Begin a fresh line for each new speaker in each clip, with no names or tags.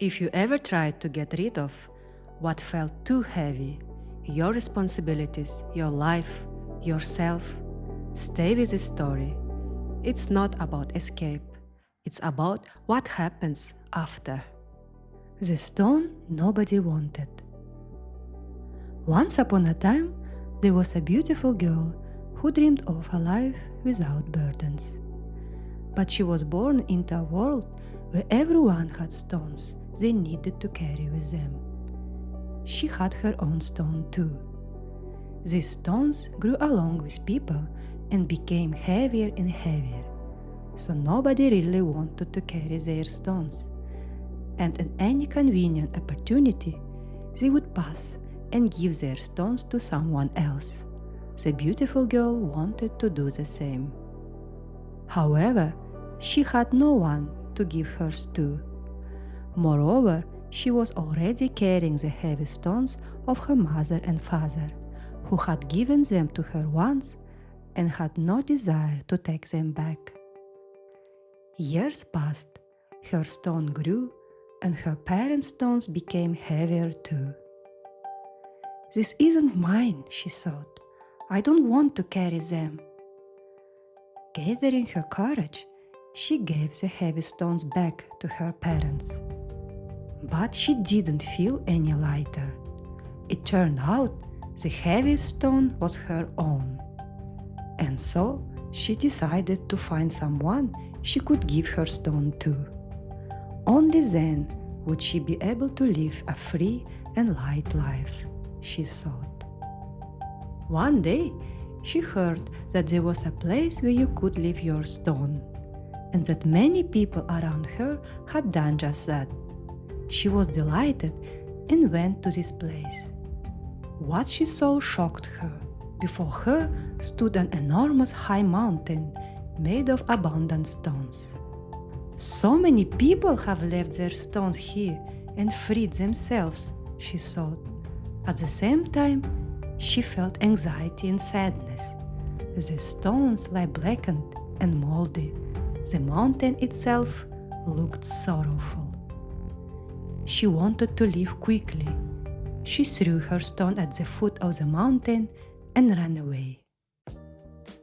If you ever tried to get rid of what felt too heavy, your responsibilities, your life, yourself, stay with this story. It's not about escape, it's about what happens after. The stone nobody wanted. Once upon a time, there was a beautiful girl who dreamed of a life without burdens. But she was born into a world where everyone had stones they needed to carry with them. She had her own stone too. These stones grew along with people and became heavier and heavier, so nobody really wanted to carry their stones. And in any convenient opportunity, they would pass and give their stones to someone else. The beautiful girl wanted to do the same. However, she had no one to give hers to. Moreover, she was already carrying the heavy stones of her mother and father, who had given them to her once and had no desire to take them back. Years passed, her stone grew, and her parents' stones became heavier too. "This isn't mine," she thought. "I don't want to carry them." Gathering her courage, she gave the heavy stones back to her parents. But she didn't feel any lighter. It turned out the heaviest stone was her own. And so she decided to find someone she could give her stone to. Only then would she be able to live a free and light life, she thought. One day, she heard that there was a place where you could leave your stone, and that many people around her had done just that. She was delighted and went to this place. What she saw shocked her. Before her stood an enormous high mountain made of abundant stones. "So many people have left their stones here and freed themselves," she thought. At the same time, she felt anxiety and sadness. The stones lay blackened and moldy. The mountain itself looked sorrowful. She wanted to leave quickly. She threw her stone at the foot of the mountain and ran away.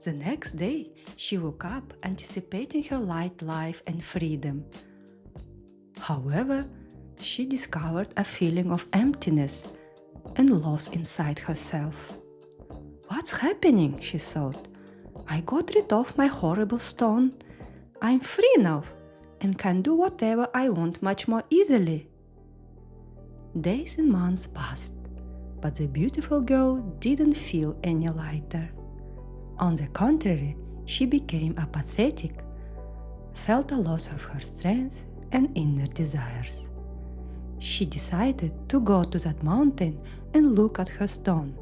The next day, she woke up anticipating her light life and freedom. However, she discovered a feeling of emptiness and loss inside herself. "What's happening?" she thought. "I got rid of my horrible stone. I'm free now and can do whatever I want much more easily." Days and months passed, but the beautiful girl didn't feel any lighter. On the contrary, she became apathetic, felt a loss of her strength and inner desires. She decided to go to that mountain and look at her stone,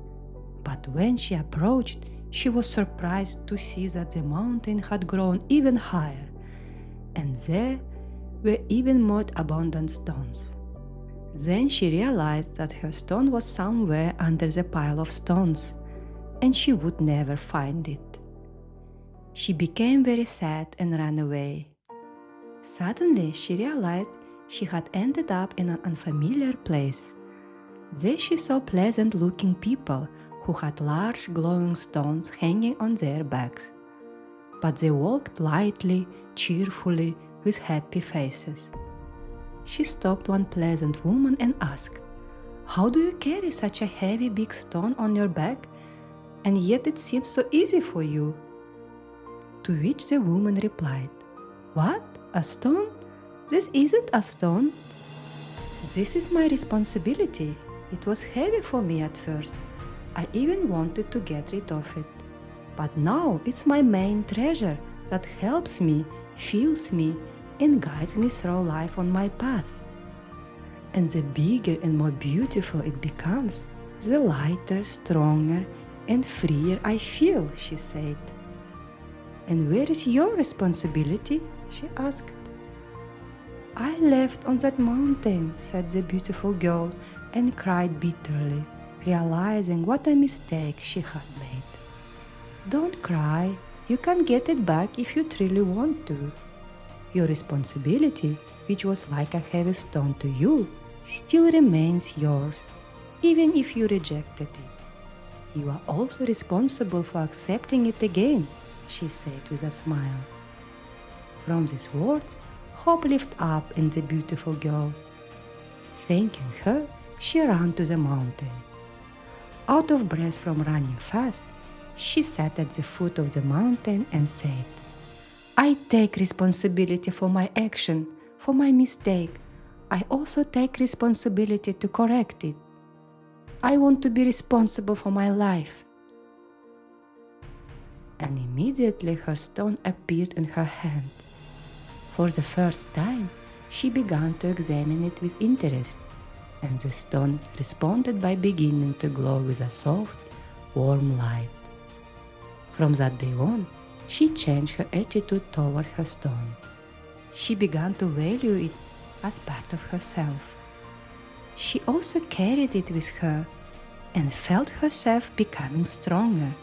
but when she approached, she was surprised to see that the mountain had grown even higher, and there were even more abundant stones. Then she realized that her stone was somewhere under the pile of stones, and she would never find it. She became very sad and ran away. Suddenly, she realized she had ended up in an unfamiliar place. There she saw pleasant-looking people who had large glowing stones hanging on their backs. But they walked lightly, cheerfully, with happy faces. She stopped one pleasant woman and asked, "How do you carry such a heavy big stone on your back? And yet it seems so easy for you." To which the woman replied, "What? A stone? This isn't a stone. This is my responsibility. It was heavy for me at first. I even wanted to get rid of it. But now it's my main treasure that helps me, fills me, and guides me through life on my path. And the bigger and more beautiful it becomes, the lighter, stronger, and freer I feel," she said. "And where is your responsibility?" she asked. "I left on that mountain," said the beautiful girl, and cried bitterly, realizing what a mistake she had made. "Don't cry. You can get it back if you truly want to. Your responsibility, which was like a heavy stone to you, still remains yours, even if you rejected it. You are also responsible for accepting it again, she said with a smile. From these words, hope lifted up in the beautiful girl. Thanking her, she ran to the mountain. Out of breath from running fast, she sat at the foot of the mountain and said, I take responsibility for my action, for my mistake. I also take responsibility to correct it. I want to be responsible for my life. And immediately her stone appeared in her hand. For the first time, she began to examine it with interest, and the stone responded by beginning to glow with a soft, warm light. From that day on, she changed her attitude toward her stone. She began to value it as part of herself. She also carried it with her and felt herself becoming stronger.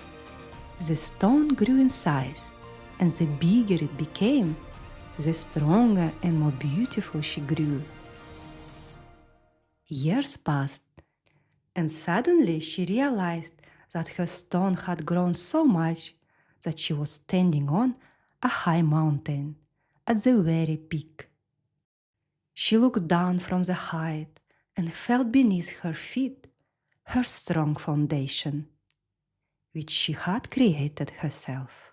The stone grew in size, and the bigger it became, the stronger and more beautiful she grew. Years passed, and suddenly she realized that her stone had grown so much that she was standing on a high mountain at the very peak. She looked down from the height and felt beneath her feet her strong foundation, which she had created herself.